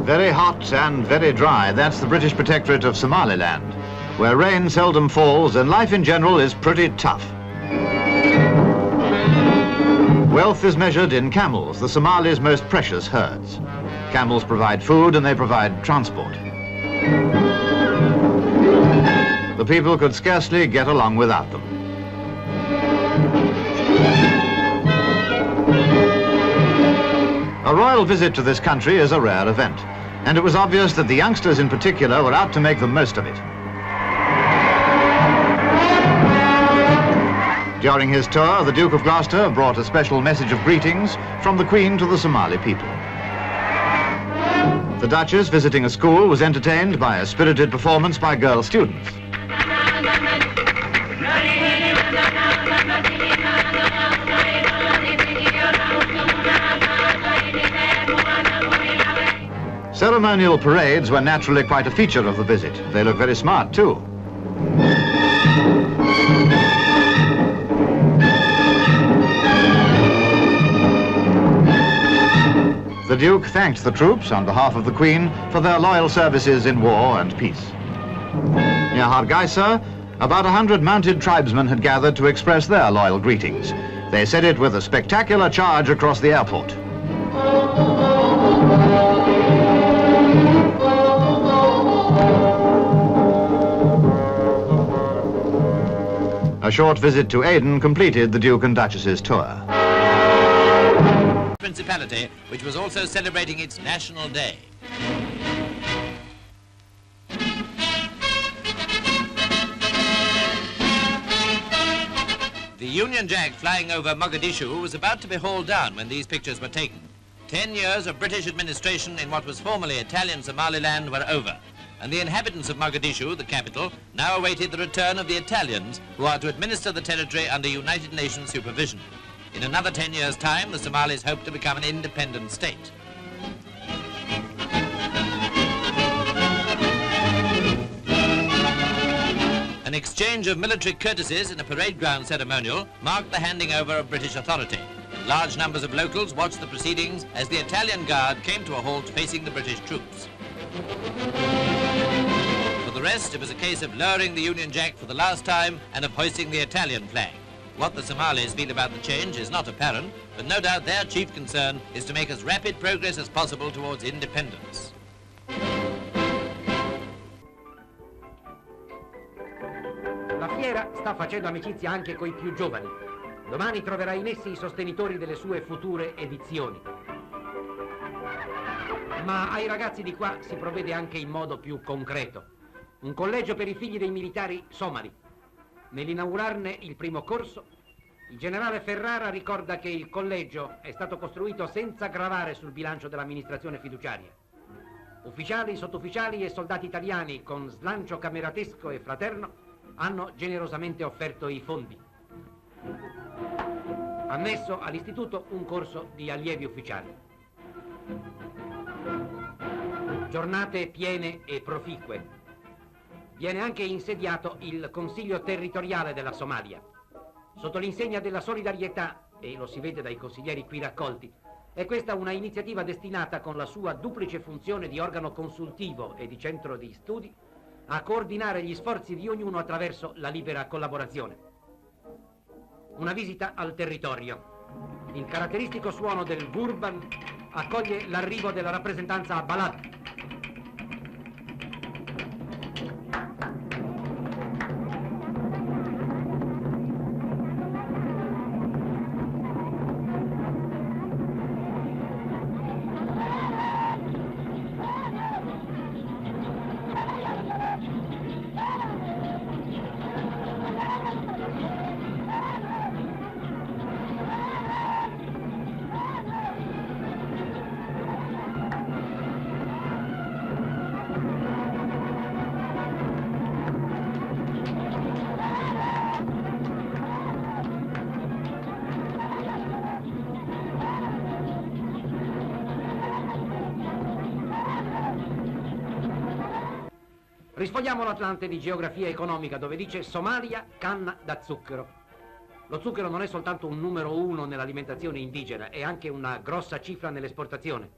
Very hot and very dry, that's the British protectorate of Somaliland, where rain seldom falls and life in general is pretty tough. Wealth is measured in camels, the Somalis' most precious herds. Camels provide food and they provide transport. The people could scarcely get along without them. A royal visit to this country is a rare event, and it was obvious that the youngsters in particular were out to make the most of it. During his tour, the Duke of Gloucester brought a special message of greetings from the Queen to the Somali people. The Duchess, visiting a school, was entertained by a spirited performance by girl students. Ceremonial parades were naturally quite a feature of the visit. They look very smart, too. The Duke thanked the troops on behalf of the Queen for their loyal services in war and peace. Near Hargeisa, about 100 mounted tribesmen had gathered to express their loyal greetings. They said it with a spectacular charge across the airport. A short visit to Aden completed the Duke and Duchess's tour. Principality, which was also celebrating its National Day. The Union Jack flying over Mogadishu was about to be hauled down when these pictures were taken. 10 years of British administration in what was formerly Italian Somaliland were over, and the inhabitants of Mogadishu, the capital, now awaited the return of the Italians who are to administer the territory under United Nations supervision. In another 10 years' time, the Somalis hope to become an independent state. An exchange of military courtesies in a parade ground ceremonial marked the handing over of British authority. Large numbers of locals watched the proceedings as the Italian Guard came to a halt facing the British troops. For the rest, it was a case of lowering the Union Jack for the last time and of hoisting the Italian flag. What the Somalis feel about the change is not apparent, but no doubt their chief concern is to make as rapid progress as possible towards independence. La fiera sta facendo amicizia anche coi più giovani. Domani troverà in essi i sostenitori delle sue future edizioni. Ma ai ragazzi di qua si provvede anche in modo più concreto. Un collegio per i figli dei militari somali. Nell'inaugurarne il primo corso, il generale Ferrara ricorda che il collegio è stato costruito senza gravare sul bilancio dell'amministrazione fiduciaria. Ufficiali, sottufficiali e soldati italiani con slancio cameratesco e fraterno hanno generosamente offerto i fondi. Annesso all'istituto un corso di allievi ufficiali. Giornate piene e proficue. Viene anche insediato il Consiglio territoriale della Somalia. Sotto l'insegna della solidarietà, e lo si vede dai consiglieri qui raccolti, è questa una iniziativa destinata, con la sua duplice funzione di organo consultivo e di centro di studi, a coordinare gli sforzi di ognuno attraverso la libera collaborazione. Una visita al territorio. Il caratteristico suono del gurban accoglie l'arrivo della rappresentanza a Balad. Risfogliamo l'Atlante di geografia economica, dove dice Somalia, canna da zucchero. Lo zucchero non è soltanto un numero uno nell'alimentazione indigena, è anche una grossa cifra nell'esportazione.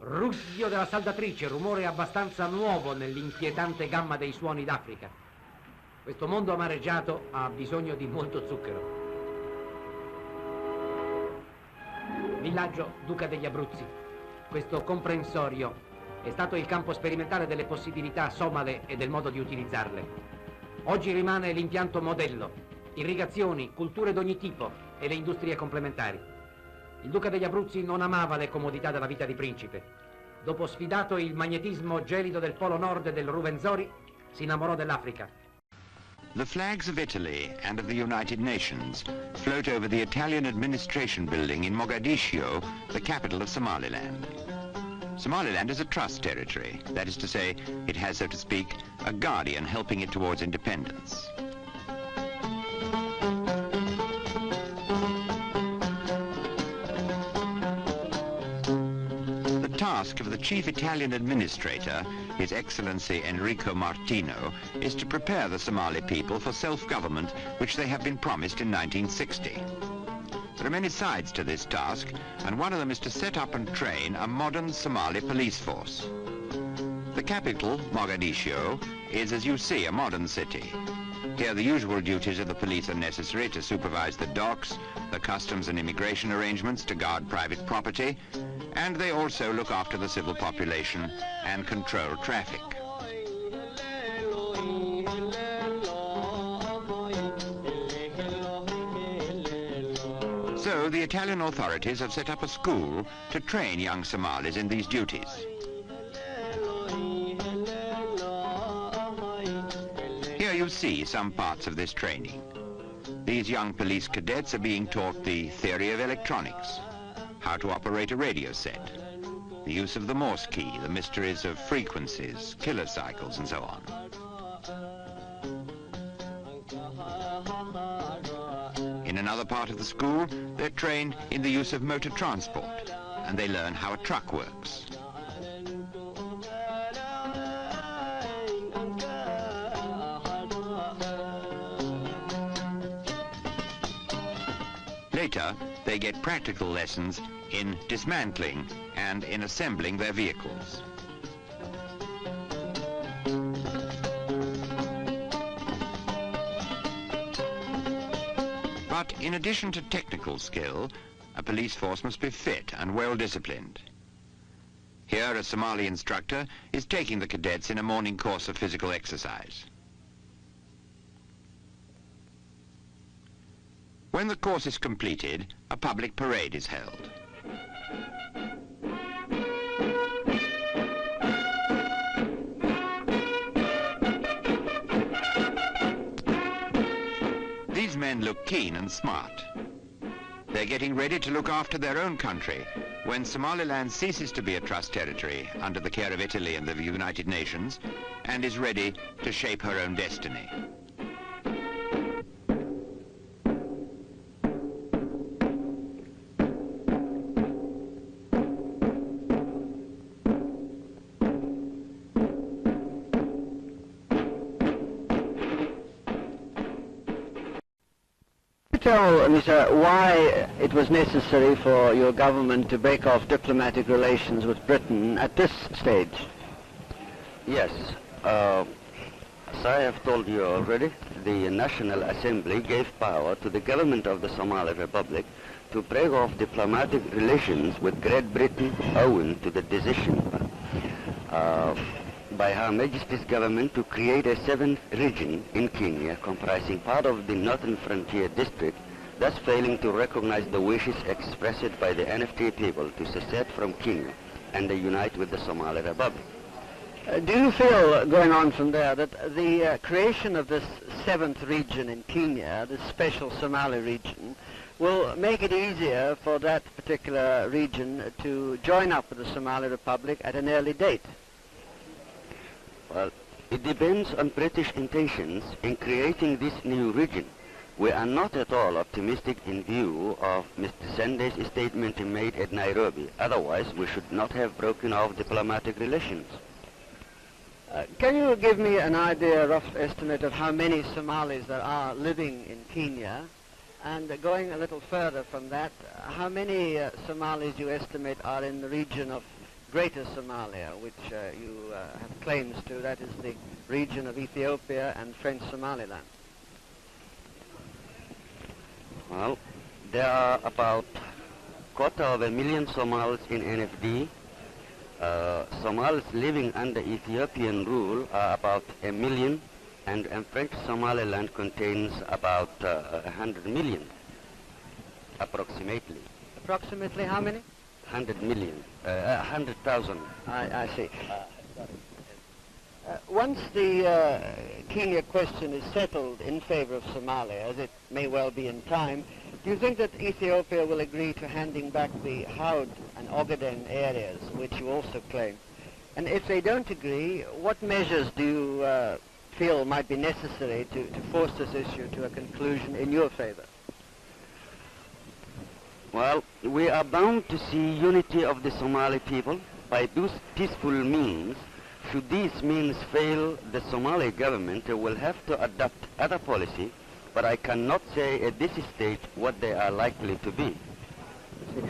Ruggio della saldatrice, rumore abbastanza nuovo nell'inquietante gamma dei suoni d'Africa. Questo mondo amareggiato ha bisogno di molto zucchero. Villaggio Duca degli Abruzzi. Questo comprensorio è stato il campo sperimentale delle possibilità somale e del modo di utilizzarle. Oggi rimane l'impianto modello, irrigazioni, culture d'ogni tipo e le industrie complementari. Il Duca degli Abruzzi non amava le comodità della vita di principe. Dopo sfidato il magnetismo gelido del Polo Nord e del Ruvenzori, si innamorò dell'Africa. The flags of Italy and of the United Nations float over the Italian administration building in Mogadiscio, the capital of Somaliland. Somaliland is a trust territory. That is to say, it has, so to speak, a guardian helping it towards independence. The task of the chief Italian administrator, His Excellency Enrico Martino, is to prepare the Somali people for self-government which they have been promised in 1960. There are many sides to this task, and one of them is to set up and train a modern Somali police force. The capital, Mogadiscio, is, as you see, a modern city. Here the usual duties of the police are necessary to supervise the docks, the customs and immigration arrangements, to guard private property, and they also look after the civil population and control traffic. So the Italian authorities have set up a school to train young Somalis in these duties. Here you see some parts of this training. These young police cadets are being taught the theory of electronics, how to operate a radio set, the use of the Morse key, the mysteries of frequencies, killer cycles, and so on. In another part of the school, they're trained in the use of motor transport, and they learn how a truck works. Later, they get practical lessons in dismantling and in assembling their vehicles. But in addition to technical skill, a police force must be fit and well disciplined. Here, a Somali instructor is taking the cadets in a morning course of physical exercise. When the course is completed, a public parade is held. These men look keen and smart. They're getting ready to look after their own country when Somaliland ceases to be a trust territory under the care of Italy and the United Nations and is ready to shape her own destiny. Tell me, sir, why it was necessary for your government to break off diplomatic relations with Britain at this stage? Yes, as I have told you already, the National Assembly gave power to the government of the Somali Republic to break off diplomatic relations with Great Britain owing to the decision by Her Majesty's government to create a seventh region in Kenya comprising part of the Northern Frontier District, thus failing to recognize the wishes expressed by the NFT people to secede from Kenya and unite with the Somali Republic. Do you feel, going on from there, that the creation of this seventh region in Kenya, this special Somali region, will make it easier for that particular region to join up with the Somali Republic at an early date? Well, it depends on British intentions in creating this new region. We are not at all optimistic in view of Mr. Sanders' statement made at Nairobi. Otherwise, we should not have broken off diplomatic relations. Can you give me an idea, a rough estimate of how many Somalis there are living in Kenya? And going a little further from that, how many Somalis you estimate are in the region of Greater Somalia, which you have claims to. That is the region of Ethiopia and French Somaliland. Well, there are about 250,000 Somalis in NFD. Somalis living under Ethiopian rule are about 1 million, and French Somaliland contains about 100 million, approximately. Approximately how many? 100 million, 100,000. I see. Once the Kenya question is settled in favor of Somalia, as it may well be in time, do you think that Ethiopia will agree to handing back the Haud and Ogaden areas, which you also claim? And if they don't agree, what measures do you feel might be necessary to force this issue to a conclusion in your favor? Well, we are bound to see unity of the Somali people by those peaceful means. Should these means fail, the Somali government will have to adopt other policy, but I cannot say at this stage what they are likely to be.